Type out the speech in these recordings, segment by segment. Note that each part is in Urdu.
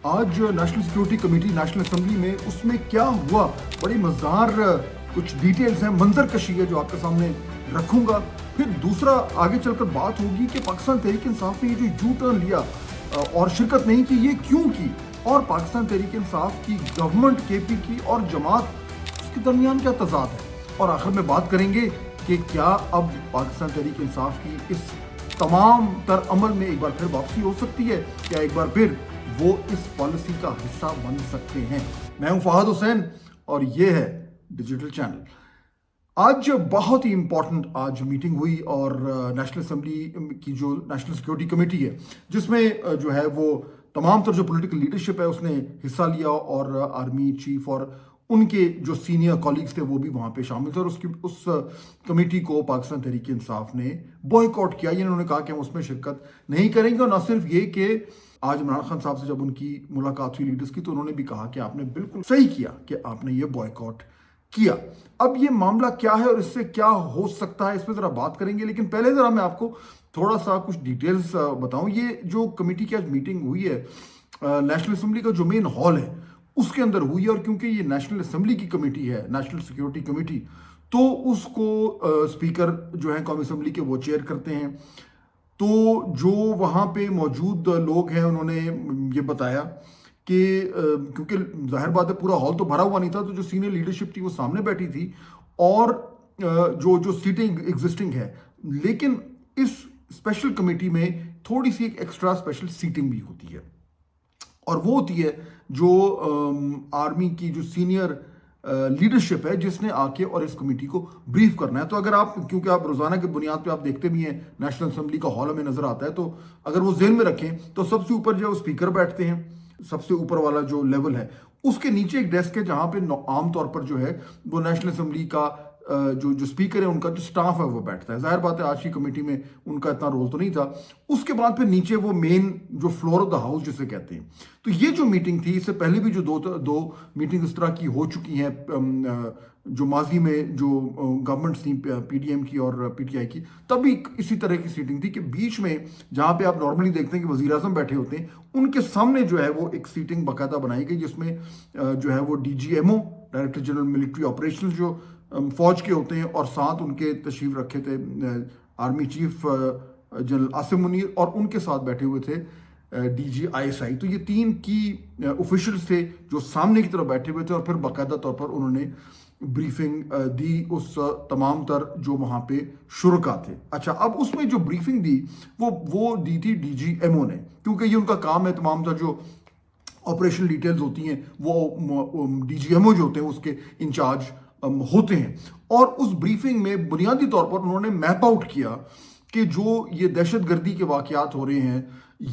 آج national security committee national assembly میں اس میں کیا ہوا، بڑی مزدار کچھ ڈیٹیلز ہیں، منظر کشی ہے جو آپ کے سامنے رکھوں گا. پھر دوسرا آگے چل کر بات ہوگی کہ پاکستان تحریک انصاف نے یہ جو یو ٹرن لیا اور شرکت نہیں کی، یہ کیوں کی، اور پاکستان تحریک انصاف کی گورنمنٹ کے پی کی اور جماعت اس کے درمیان کیا تضاد ہے. اور آخر میں بات کریں گے کہ کیا اب پاکستان تحریک انصاف کی اس تمام تر عمل میں ایک بار پھر واپسی ہو سکتی ہے، یا ایک بار پھر وہ اس پالیسی کا حصہ بن سکتے ہیں. میں ہوں فہد حسین اور یہ ہے ڈیجیٹل چینل. آج بہت ہی امپورٹنٹ آج میٹنگ ہوئی اور نیشنل اسمبلی کی جو نیشنل سیکیورٹی کمیٹی ہے، جس میں جو ہے وہ تمام تر جو پولیٹیکل لیڈرشپ ہے اس نے حصہ لیا، اور آرمی چیف اور ان کے جو سینئر کولیگز تھے وہ بھی وہاں پہ شامل تھے. اور اس کمیٹی کو پاکستان تحریک انصاف نے بوائے کاٹ کیا. انہوں نے کہا کہ ہم اس میں شرکت نہیں کریں گے. اور نہ صرف یہ کہ آج عمران خان صاحب سے جب ان کی ملاقات ہوئی لیڈرز کی، تو انہوں نے بھی کہا کہ آپ نے بالکل صحیح کیا کہ آپ نے یہ بوائے کاٹ کیا. اب یہ معاملہ کیا ہے اور اس سے کیا ہو سکتا ہے، اس پہ ذرا بات کریں گے. لیکن پہلے ذرا میں آپ کو تھوڑا سا کچھ ڈیٹیلز بتاؤں. یہ جو کمیٹی کی آج میٹنگ ہوئی ہے، نیشنل اسمبلی کا جو مین ہال ہے اس کے اندر ہوئی ہے. اور کیونکہ یہ نیشنل اسمبلی کی کمیٹی ہے، نیشنل سیکیورٹی کمیٹی، تو اس کو اسپیکر جو ہیں قومی اسمبلی کے وہ چیئر کرتے ہیں. تو جو وہاں پہ موجود لوگ ہیں انہوں نے یہ بتایا کہ کیونکہ ظاہر بات ہے پورا ہال تو بھرا ہوا نہیں تھا، تو جو سینئر لیڈرشپ تھی وہ سامنے بیٹھی تھی، اور جو سیٹنگ ایگزسٹنگ ہے، لیکن اس اسپیشل کمیٹی میں تھوڑی سی ایک ایکسٹرا اسپیشل سیٹنگ بھی ہوتی ہے، اور وہ ہوتی ہے جو آرمی کی جو سینئر لیڈرشپ ہے، جس نے آ کے اور اس کمیٹی کو بریف کرنا ہے. تو اگر آپ، کیونکہ آپ روزانہ کی بنیاد پہ آپ دیکھتے بھی ہیں نیشنل اسمبلی کا ہال ہمیں نظر آتا ہے، تو اگر وہ ذہن میں رکھیں تو سب سے اوپر جو اسپیکر بیٹھتے ہیں، سب سے اوپر والا جو لیول ہے اس کے نیچے ایک ڈیسک ہے جہاں پہ عام طور پر جو ہے وہ نیشنل اسمبلی کا جو اسپیکر ہے ان کا جو سٹاف ہے وہ بیٹھتا ہے. ظاہر بات ہے آج کی کمیٹی میں ان کا اتنا رول تو نہیں تھا. اس کے بعد پھر نیچے وہ مین جو فلور آف دا ہاؤس جسے کہتے ہیں. تو یہ جو میٹنگ تھی، اس سے پہلے بھی جو دو میٹنگ اس طرح کی ہو چکی ہیں جو ماضی میں جو گورنمنٹس تھیں، پی ڈی ایم کی اور پی ٹی آئی کی، تب بھی اسی طرح کی سیٹنگ تھی کہ بیچ میں جہاں پہ آپ نارملی دیکھتے ہیں کہ وزیر اعظم بیٹھے ہوتے ہیں، ان کے سامنے جو ہے وہ ایک سیٹنگ باقاعدہ بنائی گئی، جس میں جو ہے وہ D G M O, director general military operations جو فوج کے ہوتے ہیں، اور ساتھ ان کے تشریف رکھے تھے army chief general Asim Munir, اور ان کے ساتھ بیٹھے ہوئے تھے D G I S I. تو یہ 3 کی آفیشلز تھے جو سامنے کی طرف بیٹھے ہوئے تھے، اور پھر باقاعدہ طور پر انہوں نے بریفنگ دی اس تمام تر جو وہاں پہ شرکا تھے. اچھا، اب اس میں جو بریفنگ دی وہ دی تھی ڈی جی ایم او نے، کیونکہ یہ ان کا کام ہے. تمام تر جو آپریشن ڈیٹیلز ہوتی ہیں وہ ڈی جی ایم او جو ہوتے ہیں اس کے انچارج ہوتے ہیں. اور اس بریفنگ میں بنیادی طور پر انہوں نے میپ آؤٹ کیا کہ جو یہ دہشت گردی کے واقعات ہو رہے ہیں،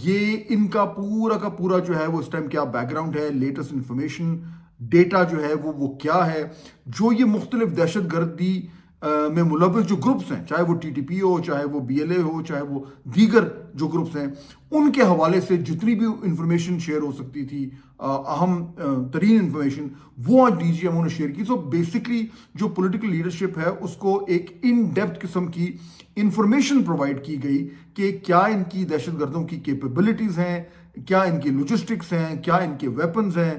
یہ ان کا پورا جو ہے وہ اس ٹائم کیا بیک گراؤنڈ ہے، لیٹسٹ انفارمیشن، ڈیٹا جو ہے وہ کیا ہے، جو یہ مختلف دہشت گردی میں ملوث جو گروپس ہیں، چاہے وہ ٹی ٹی پی ہو، چاہے وہ بی ایل اے ہو، چاہے وہ دیگر جو گروپس ہیں، ان کے حوالے سے جتنی بھی انفارمیشن شیئر ہو سکتی تھی، اہم ترین انفارمیشن، وہ آج ڈی جی ایم او نے شیئر کی. سو بیسکلی جو پولیٹیکل لیڈرشپ ہے اس کو ایک ان ڈیپتھ قسم کی انفارمیشن پرووائڈ کی گئی کہ کیا ان کی دہشت گردوں کی کیپیبلٹیز ہیں، کیا ان کی لوجسٹکس ہیں، کیا ان کے ویپنز ہیں،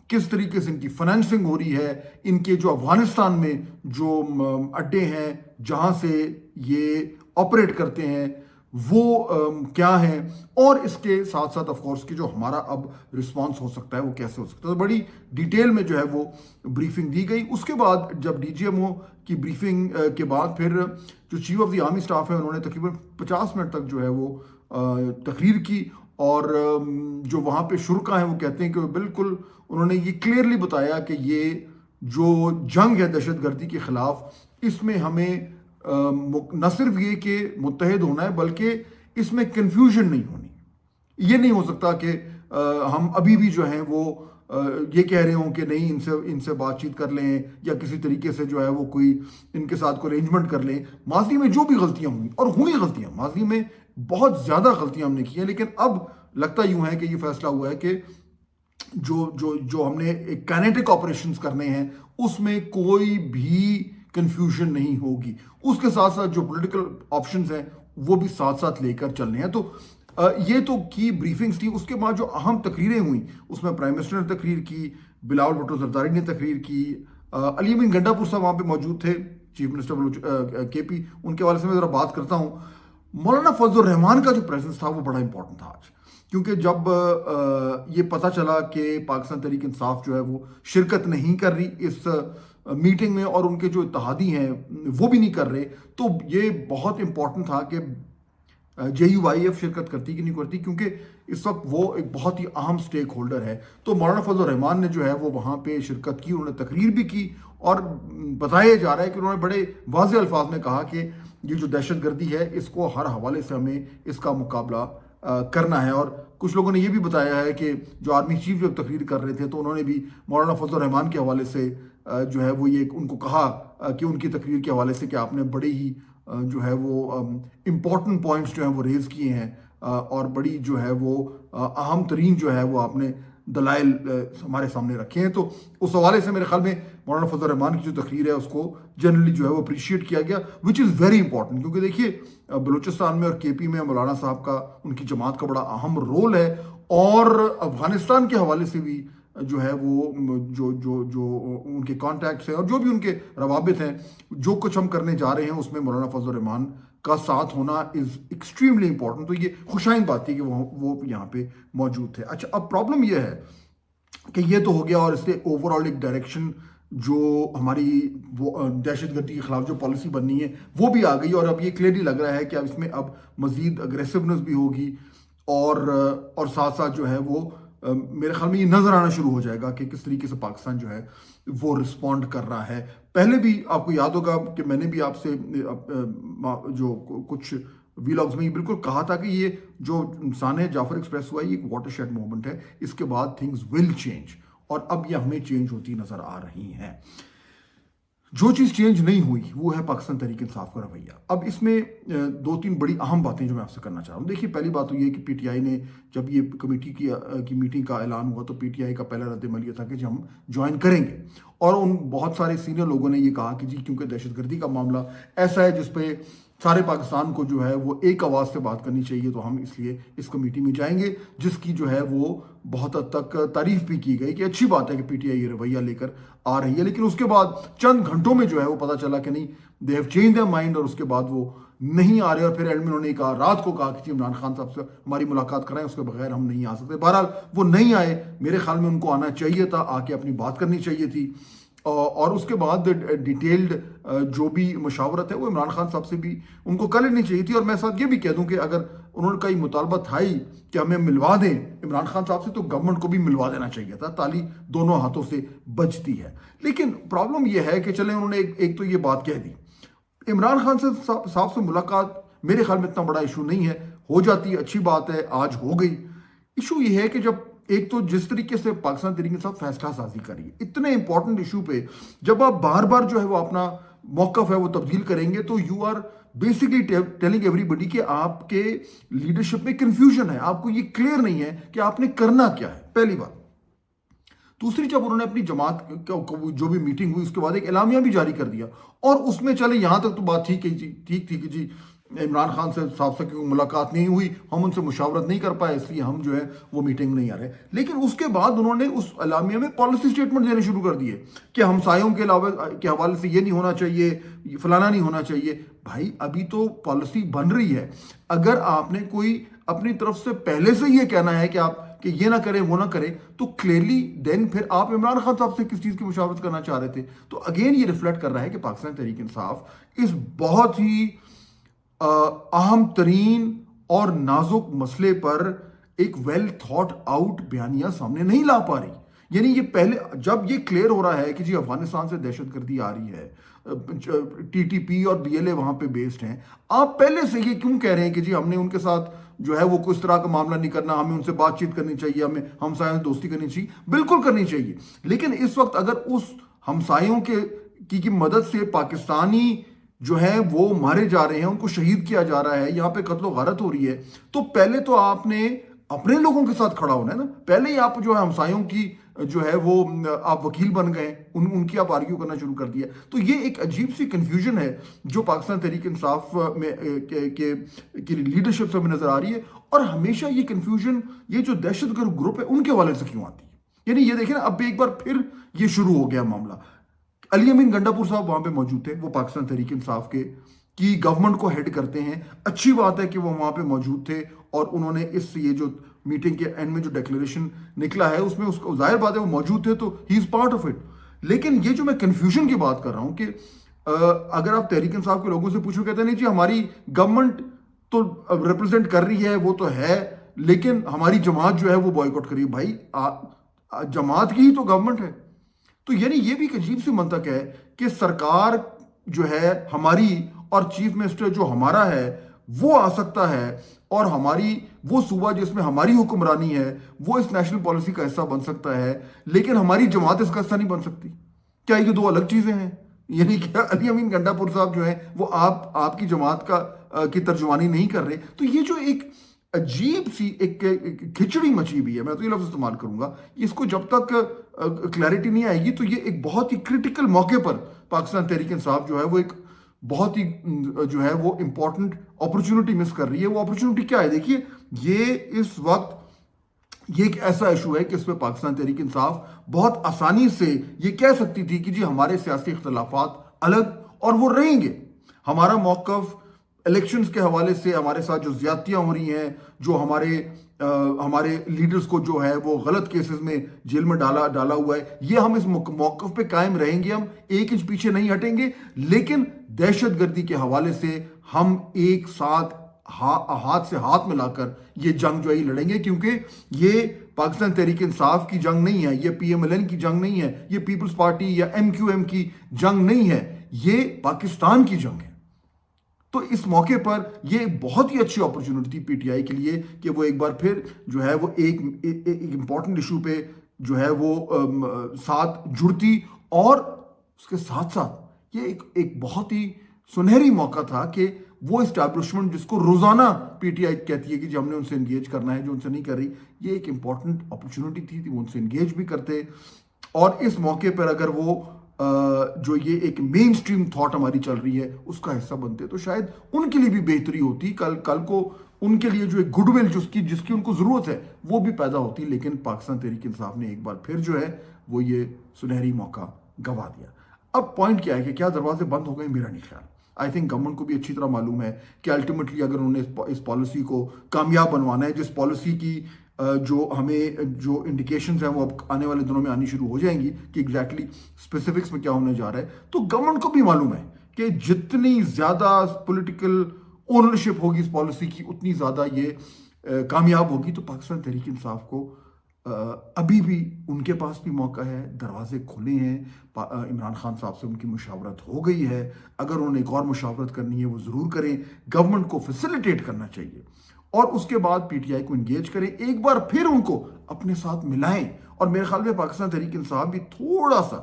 کس طریقے سے ان کی فنانسنگ ہو رہی ہے، ان کے جو افغانستان میں جو اڈے ہیں جہاں سے یہ آپریٹ کرتے ہیں وہ کیا ہیں، اور اس کے ساتھ ساتھ آف کورس کہ جو ہمارا اب رسپانس ہو سکتا ہے وہ کیسے ہو سکتا ہے. تو بڑی ڈیٹیل میں جو ہے وہ بریفنگ دی گئی. اس کے بعد جب ڈی جی ایم او کی بریفنگ کے بعد پھر جو chief of the army staff ہے انہوں نے تقریباً 50 منٹ تک جو ہے وہ تقریر کی. اور جو وہاں پہ شرکا ہیں وہ کہتے ہیں کہ بالکل انہوں نے یہ کلیئرلی بتایا کہ یہ جو جنگ ہے دہشت گردی کے خلاف، اس میں ہمیں نہ صرف یہ کہ متحد ہونا ہے بلکہ اس میں کنفیوژن نہیں ہونی. یہ نہیں ہو سکتا کہ ہم ابھی بھی جو ہیں وہ یہ کہہ رہے ہوں کہ نہیں ان سے بات چیت کر لیں، یا کسی طریقے سے جو ہے وہ کوئی ان کے ساتھ کوئی ارینجمنٹ کر لیں. ماضی میں جو بھی غلطیاں ہوئیں، اور ہوئی غلطیاں ماضی میں بہت زیادہ غلطیاں ہم نے کی ہیں، لیکن اب لگتا یوں ہے کہ یہ فیصلہ ہوا ہے کہ جو ہم نے ایک کائنیٹک آپریشنز کرنے ہیں اس میں کوئی بھی کنفیوژن نہیں ہوگی. اس کے ساتھ ساتھ جو پولیٹیکل آپشنز ہیں وہ بھی ساتھ ساتھ لے کر چلنے ہیں. تو یہ تو کی بریفنگز تھی. اس کے بعد جو اہم تقریریں ہوئیں اس میں پرائم منسٹر نے تقریر کی, بلاول بھٹو زرداری نے تقریر کی, علی امین گنڈا پور صاحب وہاں پہ موجود تھے, چیف منسٹر کے پی, ان کے حوالے سے میں ذرا بات کرتا ہوں. مولانا فضل الرحمان کا جو پریزنس تھا وہ بڑا امپورٹنٹ تھا آج, کیونکہ جب یہ پتہ چلا کہ پاکستان تحریک انصاف جو ہے وہ شرکت نہیں کر رہی اس میٹنگ میں, اور ان کے جو اتحادی ہیں وہ بھی نہیں کر رہے, تو یہ بہت امپورٹنٹ تھا کہ JUIF شرکت کرتی کہ نہیں کرتی, کیونکہ اس وقت وہ ایک بہت ہی اہم سٹیک ہولڈر ہے. تو مولانا فضل الرحمان نے جو ہے وہ وہاں پہ شرکت کی, انہوں نے تقریر بھی کی, اور بتایا جا رہا ہے کہ انہوں نے بڑے واضح الفاظ میں کہا کہ یہ جو دہشت گردی ہے اس کو ہر حوالے سے ہمیں اس کا مقابلہ کرنا ہے. اور کچھ لوگوں نے یہ بھی بتایا ہے کہ جو آرمی چیف جب تقریر کر رہے تھے تو انہوں نے بھی مولانا فضل الرحمان کے حوالے سے جو ہے وہ یہ ان کو کہا کہ ان کی تقریر کے حوالے سے کہ آپ نے بڑے ہی جو ہے وہ امپورٹنٹ پوائنٹس جو ہیں وہ ریز کیے ہیں, اور بڑی جو ہے وہ اہم ترین جو ہے وہ آپ نے دلائل ہمارے سامنے رکھے ہیں. تو اس حوالے سے میرے خیال میں مولانا فضل الرحمان کی جو تقریر ہے اس کو جنرلی جو ہے وہ اپریشیٹ کیا گیا, وچ از ویری امپورٹنٹ, کیونکہ دیکھیے بلوچستان میں اور KP میں مولانا صاحب کا, ان کی جماعت کا بڑا اہم رول ہے, اور افغانستان کے حوالے سے بھی جو ہے وہ جو ان کے کانٹیکٹس ہیں اور جو بھی ان کے روابط ہیں, جو کچھ ہم کرنے جا رہے ہیں اس میں مولانا فضل الرحمان کا ساتھ ہونا از ایکسٹریملی امپورٹنٹ. تو یہ خوشائند بات تھی کہ وہ یہاں پہ موجود تھے. اچھا, اب پرابلم یہ ہے کہ یہ تو ہو گیا, اور اس سے اوور آل ایک ڈائریکشن جو ہماری دہشت گردی کے خلاف جو پالیسی بننی ہے وہ بھی آ گئی, اور اب یہ کلیئرلی لگ رہا ہے کہ اب اس میں اب مزید اگریسونیس بھی ہوگی, اور ساتھ ساتھ جو ہے وہ میرے خیال میں یہ نظر آنا شروع ہو جائے گا کہ کس طریقے سے پاکستان جو ہے وہ رسپونڈ کر رہا ہے. پہلے بھی آپ کو یاد ہوگا کہ میں نے بھی آپ سے جو کچھ ویلاگز میں یہ بالکل کہا تھا کہ یہ جو سانحہ جعفر ایکسپریس ہوا ہے یہ ایک واٹر شیڈ موومنٹ ہے, اس کے بعد تھنگز ول چینج, اور اب یہ ہمیں چینج ہوتی نظر آ رہی ہیں. جو چیز چینج نہیں ہوئی وہ ہے پاکستان تحریک انصاف کا رویہ. اب اس میں 2-3 بڑی اہم باتیں جو میں آپ سے کرنا چاہ رہا ہوں. دیکھیے, پہلی بات تو یہ کہ PTI نے جب یہ کمیٹی کی میٹنگ کا اعلان ہوا تو PTI کا پہلا رد عمل یہ تھا کہ جی ہم جوائن کریں گے, اور ان بہت سارے سینئر لوگوں نے یہ کہا کہ جی کیونکہ دہشت گردی کا معاملہ ایسا ہے جس پہ سارے پاکستان کو جو ہے وہ ایک آواز سے بات کرنی چاہیے, تو ہم اس لیے اس کمیٹی میں جائیں گے, جس کی جو ہے وہ بہت حد تک تعریف بھی کی گئی کہ اچھی بات ہے کہ PTI یہ رویہ لے کر آ رہی ہے. لیکن اس کے بعد چند گھنٹوں میں جو ہے وہ پتہ چلا کہ نہیں, they have change their mind, اور اس کے بعد وہ نہیں آ رہے, اور پھر اینڈ میں انہوں نے کہا, رات کو کہا کہ عمران خان صاحب سے ہماری ملاقات کرائیں, اس کے بغیر ہم نہیں آ سکتے. بہرحال وہ نہیں آئے, میرے خیال میں ان کو آنا چاہیے تھا, آ کے اپنی بات کرنی چاہیے تھی, اور اس کے بعد ڈیٹیلڈ جو بھی مشاورت ہے وہ عمران خان صاحب سے بھی ان کو کر لینی چاہیے تھی. اور میں ساتھ یہ بھی کہہ دوں کہ اگر انہوں نے کئی مطالبہ تھا ہی کہ ہمیں ملوا دیں عمران خان صاحب سے, تو گورنمنٹ کو بھی ملوا دینا چاہیے تھا, تالی دونوں ہاتھوں سے بجتی ہے. لیکن پرابلم یہ ہے کہ چلیں انہوں نے ایک تو یہ بات کہہ دی, عمران خان صاحب سے ملاقات میرے خیال میں اتنا بڑا ایشو نہیں ہے, ہو جاتی اچھی بات ہے, آج ہو گئی. ایشو یہ ہے کہ جب ایک تو جس طریقے سے پاکستان تحریک انصاف فیصلہ سازی کری اتنے امپورٹنٹ ایشو پہ, جب آپ بار بار جو ہے وہ اپنا موقف ہے وہ تبدیل کریں گے تو you are basically telling everybody کہ آپ کے لیڈرشپ میں کنفیوژن ہے, آپ کو یہ کلیئر نہیں ہے کہ آپ نے کرنا کیا ہے, پہلی بات. دوسری, جب انہوں نے اپنی جماعت جو بھی میٹنگ ہوئی اس کے بعد ایک اعلامیہ بھی جاری کر دیا, اور اس میں چلے یہاں تک تو بات ٹھیک تھی کہ جی عمران خان صاحب سے ملاقات نہیں ہوئی, ہم ان سے مشاورت نہیں کر پائے, اس لیے ہم جو ہے وہ میٹنگ نہیں آ رہے. لیکن اس کے بعد انہوں نے اس اعلامیہ میں پالیسی سٹیٹمنٹ دینے شروع کر دیے کہ ہمسایوں کے علاوہ کے حوالے سے یہ نہیں ہونا چاہیے, فلانا نہیں ہونا چاہیے. بھائی ابھی تو پالیسی بن رہی ہے, اگر آپ نے کوئی اپنی طرف سے پہلے سے یہ کہنا ہے کہ یہ نہ کریں وہ نہ کریں, تو کلیئرلی دین پھر آپ عمران خان صاحب سے کس چیز کی مشاورت کرنا چاہ رہے تھے. تو اگین یہ ریفلیکٹ کر رہا ہے کہ پاکستان تحریک انصاف اس بہت ہی اہم ترین اور نازک مسئلے پر ایک ویل تھاٹ آؤٹ بیانیہ سامنے نہیں لا پا رہی. یعنی یہ پہلے جب یہ کلیئر ہو رہا ہے کہ جی افغانستان سے دہشت گردی آ رہی ہے, TTP اور BLA وہاں پہ بیسڈ ہیں, آپ پہلے سے یہ کیوں کہہ رہے ہیں کہ جی ہم نے ان کے ساتھ جو ہے وہ کس طرح کا معاملہ نہیں کرنا, ہمیں ان سے بات چیت کرنی چاہیے, ہمیں ہمسایوں سے دوستی کرنی چاہیے, بالکل کرنی چاہیے. لیکن اس وقت اگر اس ہمسایوں کی مدد سے پاکستانی جو ہے وہ مارے جا رہے ہیں, ان کو شہید کیا جا رہا ہے, یہاں پہ قتل و غارت ہو رہی ہے, تو پہلے تو آپ نے اپنے لوگوں کے ساتھ کھڑا ہونا ہے نا. پہلے ہی آپ جو ہے ہمسایوں کی جو ہے وہ آپ وکیل بن گئے, ان کی آپ آرگیو کرنا شروع کر دیا. تو یہ ایک عجیب سی کنفیوژن ہے جو پاکستان تحریک انصاف میں کی لیڈرشپ سے ہمیں نظر آ رہی ہے. اور ہمیشہ یہ کنفیوژن یہ جو دہشت گرد گروپ ہے ان کے حوالے سے کیوں آتی ہے؟ یعنی یہ دیکھیں نا, اب ایک بار پھر یہ شروع ہو گیا معاملہ. علی امین گنڈاپور صاحب وہاں پہ موجود تھے, وہ پاکستان تحریک انصاف کی گورنمنٹ کو ہیڈ کرتے ہیں. اچھی بات ہے کہ وہ وہاں پہ موجود تھے اور انہوں نے یہ جو میٹنگ کے اینڈ میں جو ڈیکلیریشن نکلا ہے اس میں اس کو ظاہر بات ہے وہ موجود تھے, تو ہی از پارٹ آف اٹ. لیکن یہ جو میں کنفیوژن کی بات کر رہا ہوں کہ اگر آپ تحریک انصاف کے لوگوں سے پوچھو, کہتے ہیں نہیں جی ہماری گورنمنٹ تو ریپرزینٹ کر رہی ہے, وہ تو ہے, لیکن ہماری جماعت جو ہے وہ بوائیکاٹ کر رہی ہے. بھائی جماعت کی ہی تو گورنمنٹ ہے. تو یعنی یہ بھی ایک عجیب سی منطق ہے کہ سرکار جو ہے ہماری اور چیف منسٹر جو ہمارا ہے وہ آ سکتا ہے اور ہماری وہ صوبہ جس میں ہماری حکمرانی ہے وہ اس نیشنل پالیسی کا حصہ بن سکتا ہے, لیکن ہماری جماعت اس کا حصہ نہیں بن سکتی. کیا یہ دو الگ چیزیں ہیں؟ یعنی کیا علی امین گنڈاپور صاحب جو ہیں وہ آپ کی جماعت کی ترجمانی نہیں کر رہے؟ تو یہ جو ایک عجیب سی ایک کھچڑی مچی ہوئی ہے, میں تو یہ لفظ استعمال کروں گا, اس کو جب تک کلیئرٹی نہیں آئے گی تو یہ ایک بہت ہی کرٹیکل موقع پر پاکستان تحریک انصاف جو ہے وہ ایک بہت ہی جو ہے وہ امپورٹنٹ اپرچونٹی مس کر رہی ہے. وہ اپرچونٹی کیا ہے؟ دیکھیے, یہ اس وقت یہ ایک ایسا ایشو ہے کہ اس پہ پاکستان تحریک انصاف بہت آسانی سے یہ کہہ سکتی تھی کہ جی ہمارے سیاسی اختلافات الگ اور وہ رہیں گے. ہمارا موقف الیکشنز کے حوالے سے ہمارے ساتھ جو زیادتیاں ہو رہی ہیں, جو ہمارے لیڈرز کو جو ہے وہ غلط کیسز میں جیل میں ڈالا ہوا ہے, یہ ہم اس موقف پہ قائم رہیں گے, ہم ایک انچ پیچھے نہیں ہٹیں گے. لیکن دہشت گردی کے حوالے سے ہم ایک ساتھ ہاتھ سے ہاتھ ملا کر یہ جنگ جو ہے لڑیں گے, کیونکہ یہ پاکستان تحریک انصاف کی جنگ نہیں ہے, یہ پی ایم ایل این کی جنگ نہیں ہے, یہ پیپلز پارٹی یا ایم کیو ایم کی جنگ نہیں ہے, یہ پاکستان کی جنگ ہے. تو اس موقع پر یہ بہت ہی اچھی اپرچونٹی تھی پی ٹی آئی کے لیے کہ وہ ایک بار پھر جو ہے وہ ایک امپورٹنٹ ایشو پہ جو ہے وہ ساتھ جڑتی. اور اس کے ساتھ ساتھ یہ ایک بہت ہی سنہری موقع تھا کہ وہ اسٹیبلشمنٹ جس کو روزانہ پی ٹی آئی کہتی ہے کہ جی ہم نے ان سے انگیج کرنا ہے, جو ان سے نہیں کر رہی, یہ ایک امپورٹنٹ اپرچونٹی تھی وہ ان سے انگیج بھی کرتے. اور اس موقع پر اگر وہ جو یہ ایک مین سٹریم تھاٹ ہماری چل رہی ہے اس کا حصہ بنتے تو شاید ان کے لیے بھی بہتری ہوتی. کل کو ان کے لیے جو ایک گڈ ول جس کی ان کو ضرورت ہے وہ بھی پیدا ہوتی. لیکن پاکستان تحریک انصاف نے ایک بار پھر جو ہے وہ یہ سنہری موقع گنوا دیا. اب پوائنٹ کیا ہے کہ کیا دروازے بند ہو گئے؟ میرا نہیں خیال. آئی تھنک گورنمنٹ کو بھی اچھی طرح معلوم ہے کہ الٹیمیٹلی اگر انہوں نے اس پالیسی کو کامیاب بنوانا ہے, جس پالیسی کی جو ہمیں جو انڈیکیشنز ہیں وہ اب آنے والے دنوں میں آنی شروع ہو جائیں گی کہ ایگزیکٹلی اسپیسیفکس میں کیا ہونے جا رہا ہے, تو گورنمنٹ کو بھی معلوم ہے کہ جتنی زیادہ پولیٹیکل اونرشپ ہوگی اس پالیسی کی اتنی زیادہ یہ کامیاب ہوگی. تو پاکستان تحریک انصاف کو ابھی بھی ان کے پاس بھی موقع ہے, دروازے کھلے ہیں. عمران خان صاحب سے ان کی مشاورت ہو گئی ہے, اگر انہوں نے ایک اور مشاورت کرنی ہے وہ ضرور کریں. گورنمنٹ کو فیسیلیٹیٹ کرنا چاہیے اور اس کے بعد پی ٹی آئی کو انگیج کریں, ایک بار پھر ان کو اپنے ساتھ ملائیں. اور میرے خیال میں پاکستان تحریک انصاف بھی تھوڑا سا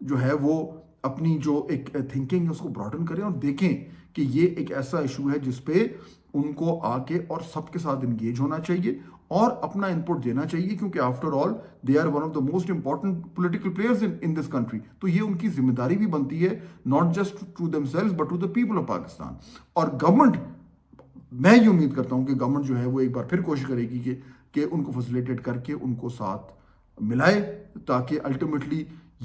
جو ہے وہ اپنی جو ایک تھنکنگ ہے اس کو براڈن کریں اور دیکھیں کہ یہ ایک ایسا ایشو ہے جس پہ ان کو آ کے اور سب کے ساتھ انگیج ہونا چاہیے اور اپنا انپٹ دینا چاہیے, کیونکہ after all they are one of the most important political players in this country. تو یہ ان کی ذمہ داری بھی بنتی ہے, not just to themselves but to the people of Pakistan. اور گورنمنٹ, میں یہ امید کرتا ہوں کہ گورنمنٹ جو ہے وہ ایک بار پھر کوشش کرے گی کہ ان کو فیسیلیٹیٹ کر کے ان کو ساتھ ملائے, تاکہ الٹیمیٹلی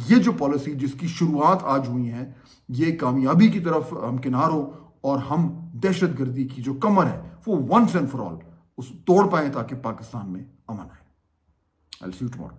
یہ جو پالیسی جس کی شروعات آج ہوئی ہیں یہ کامیابی کی طرف ہمکنار ہو اور ہم دہشت گردی کی جو کمر ہے وہ ونس اینڈ فار آل اس توڑ پائیں تاکہ پاکستان میں امن آئے. I'll see you tomorrow.